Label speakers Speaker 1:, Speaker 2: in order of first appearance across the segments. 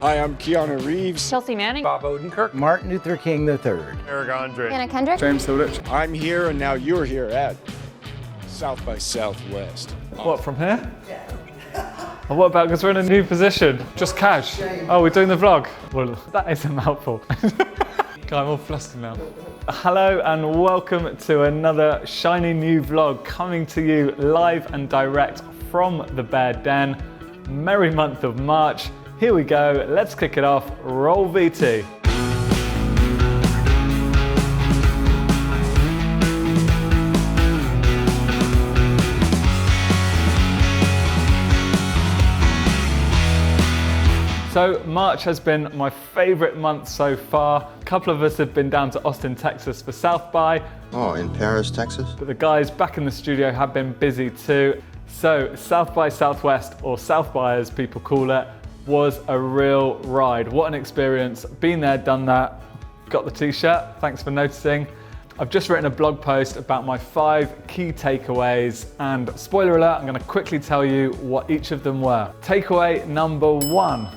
Speaker 1: Hi, I'm Keanu Reeves.
Speaker 2: Chelsea Manning.
Speaker 3: Bob Odenkirk.
Speaker 4: Martin Luther King III.
Speaker 3: Eric Andre.
Speaker 5: Anna Kendrick.
Speaker 1: James Hilditch. I'm here and now you're here at South by Southwest.
Speaker 6: What, from here? Oh, what about because we're in a new position? Just cash. Oh, we're doing the vlog. Well, that is a mouthful. God, I'm all flustered now. Hello and welcome to another shiny new vlog coming to you live and direct from the Bear Den. Merry month of March. Here we go, let's kick it off, roll VT. So March has been my favorite month so far. A couple of us have been down to Austin, Texas for South by.
Speaker 7: Oh, in Paris, Texas?
Speaker 6: But the guys back in the studio have been busy too. So South by Southwest, or South by as people call it, was a real ride. What an experience. Been there, done that. Got the t-shirt, thanks for noticing. I've just written a blog post about my 5 key takeaways, and spoiler alert, I'm gonna quickly tell you what each of them were. Takeaway number 1,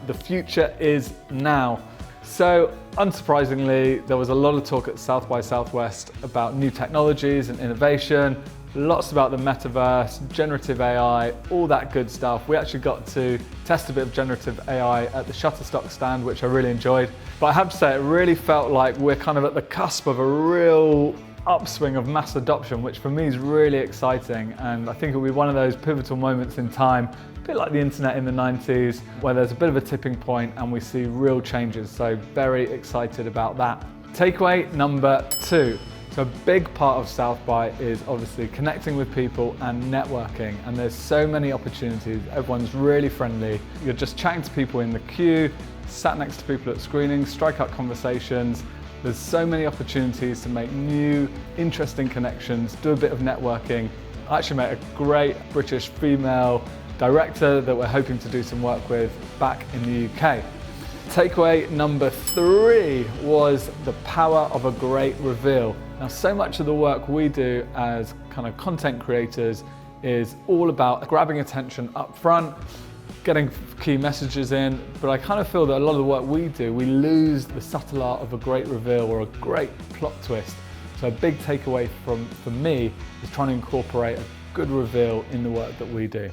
Speaker 6: the future is now. So unsurprisingly, there was a lot of talk at South by Southwest about new technologies and innovation. Lots about the metaverse, generative AI, all that good stuff. We actually got to test a bit of generative AI at the Shutterstock stand, which I really enjoyed. But I have to say, it really felt like we're kind of at the cusp of a real upswing of mass adoption, which for me is really exciting. And I think it'll be one of those pivotal moments in time, a bit like the internet in the 90s, where there's a bit of a tipping point and we see real changes. So very excited about that. Takeaway number 2. So a big part of South by is obviously connecting with people and networking, and there's so many opportunities. Everyone's really friendly. You're just chatting to people in the queue, sat next to people at screenings, strike up conversations. There's so many opportunities to make new, interesting connections, do a bit of networking. I actually met a great British female director that we're hoping to do some work with back in the UK. Takeaway number 3 was the power of a great reveal. Now, so much of the work we do as kind of content creators is all about grabbing attention up front, getting key messages in, but I kind of feel that a lot of the work we do, we lose the subtle art of a great reveal or a great plot twist. So a big takeaway for me is trying to incorporate a good reveal in the work that we do.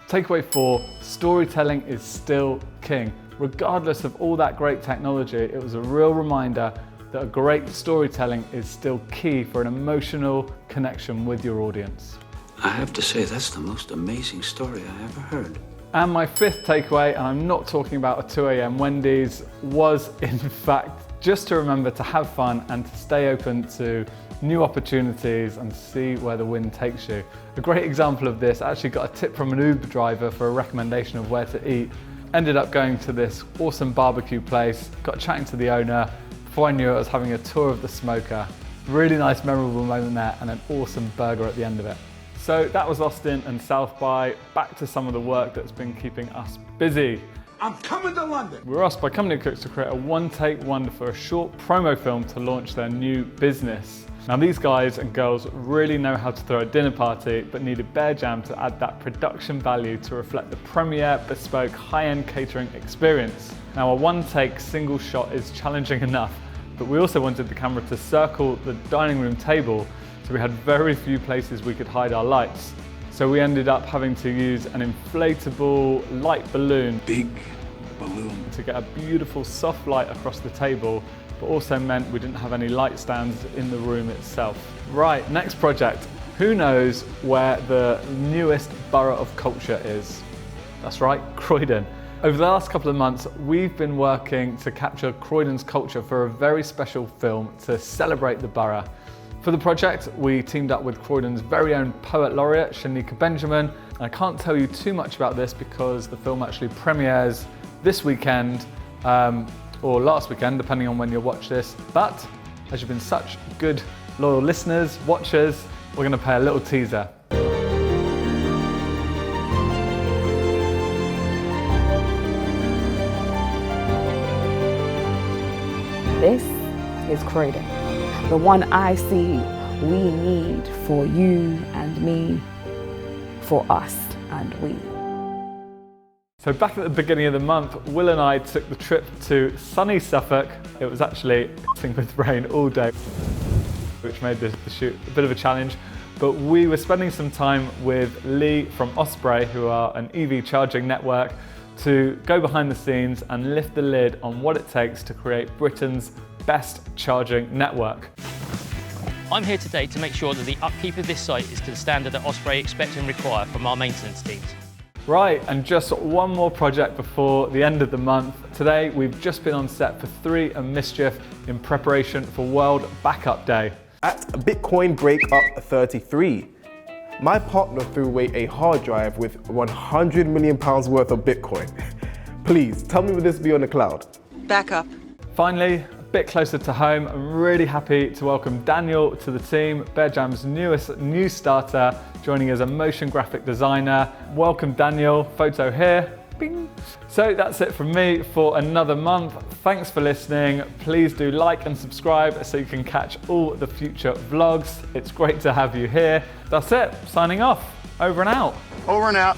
Speaker 6: Takeaway 4, storytelling is still king. Regardless of all that great technology, it was a real reminder that a great storytelling is still key for an emotional connection with your audience.
Speaker 8: I have to say, that's the most amazing story I ever heard.
Speaker 6: And my 5th takeaway, and I'm not talking about a 2 a.m. Wendy's, was in fact just to remember to have fun and to stay open to new opportunities and see where the wind takes you. A great example of this, I actually got a tip from an Uber driver for a recommendation of where to eat. Ended up going to this awesome barbecue place, got chatting to the owner. Before I knew it, I was having a tour of the smoker. Really nice, memorable moment there, and an awesome burger at the end of it. So that was Austin and South by. Back to some of the work that's been keeping us busy.
Speaker 3: I'm coming to London.
Speaker 6: We were asked by Company Cooks to create a one-take wonder for a short promo film to launch their new business. Now these guys and girls really know how to throw a dinner party, but needed BearJam to add that production value to reflect the premier, bespoke, high-end catering experience. Now a one-take single shot is challenging enough, but we also wanted the camera to circle the dining room table, so we had very few places we could hide our lights. So we ended up having to use an inflatable light balloon.
Speaker 8: Big balloon.
Speaker 6: To get a beautiful soft light across the table, but also meant we didn't have any light stands in the room itself. Right, next project. Who knows where the newest borough of culture is? That's right, Croydon. Over the last couple of months, we've been working to capture Croydon's culture for a very special film to celebrate the borough. For the project, we teamed up with Croydon's very own Poet Laureate, Shanika Benjamin. And I can't tell you too much about this because the film actually premieres this weekend, or last weekend, depending on when you watch this. But as you've been such good, loyal listeners, watchers, we're gonna play a little teaser.
Speaker 9: This is Croydon, the one I see we need for you and me, for us and we.
Speaker 6: So back at the beginning of the month, Will and I took the trip to sunny Suffolk. It was actually pissing with rain all day, which made the shoot a bit of a challenge. But we were spending some time with Lee from Osprey, who are an EV charging network, to go behind the scenes and lift the lid on what it takes to create Britain's best charging network.
Speaker 2: I'm here today to make sure that the upkeep of this site is to the standard that Osprey expect and require from our maintenance teams.
Speaker 6: Right, and just one more project before the end of the month. Today, we've just been on set for 3 and Mischief in preparation for World Backup Day.
Speaker 4: At Bitcoin Breakup 33, my partner threw away a hard drive with £100 million worth of Bitcoin. Please, tell me will this be on the cloud?
Speaker 5: Backup.
Speaker 6: Finally, a bit closer to home, I'm really happy to welcome Daniel to the team, BearJam's newest new starter, joining as a motion graphic designer. Welcome Daniel, photo here. Bing. So that's it from me for another month. Thanks for listening. Please do like and subscribe so you can catch all the future vlogs. It's great to have you here. That's it, signing off. Over and out.
Speaker 3: Over and out.